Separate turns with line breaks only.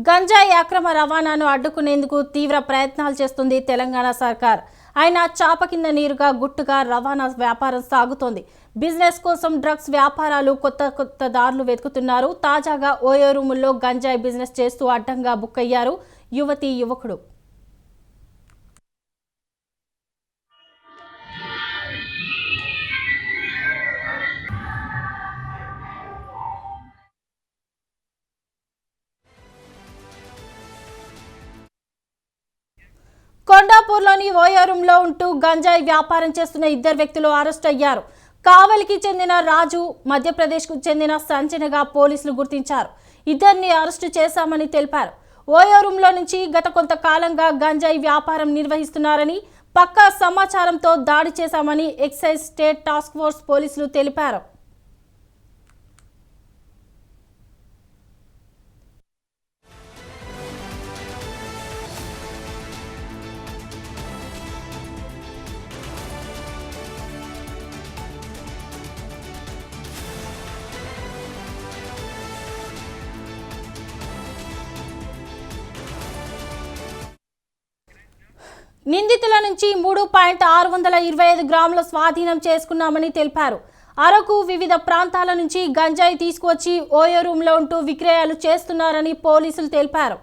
గంజాయి అక్రమ రవాణాను అడ్డుకునేందుకు తీవ్ర ప్రయత్నాలు చేస్తుంది తెలంగాణ సర్కార్. అయినా చాప కింద నీరుగా గుట్టుగా రవాణా వ్యాపారం సాగుతోంది. బిజినెస్ కోసం డ్రగ్స్ వ్యాపారాలు కొత్త దారులు వెతుకుతున్నారు. తాజాగా ఓయోరూముల్లో గంజాయి బిజినెస్ చేస్తూ అడ్డంగా బుక్కయ్యారు యువకుడు. కొండాపూర్లోని ఓయోరూంలో ఉంటూ గంజాయి వ్యాపారం చేస్తున్న ఇద్దరు వ్యక్తులు అరెస్ట్ అయ్యారు. కావలికి చెందిన రాజు, మధ్యప్రదేశ్కు చెందిన సంజనగా పోలీసులు గుర్తించారు. ఇద్దరిని అరెస్టు చేశామని తెలిపారు. ఓయోరూంలో నుంచి గత కొంతకాలంగా గంజాయి వ్యాపారం నిర్వహిస్తున్నారని, పక్కా సమాచారంతో దాడి చేశామని ఎక్సైజ్ స్టేట్ టాస్క్ ఫోర్స్ పోలీసులు తెలిపారు. నిందితుల నుంచి 3.625 గ్రాముల స్వాధీనం చేసుకున్నామని తెలిపారు. అరకు వివిధ ప్రాంతాల నుంచి గంజాయి తీసుకువచ్చి ఓయోరూంలో ఉంటూ విక్రయాలు చేస్తున్నారని పోలీసులు తెలిపారు.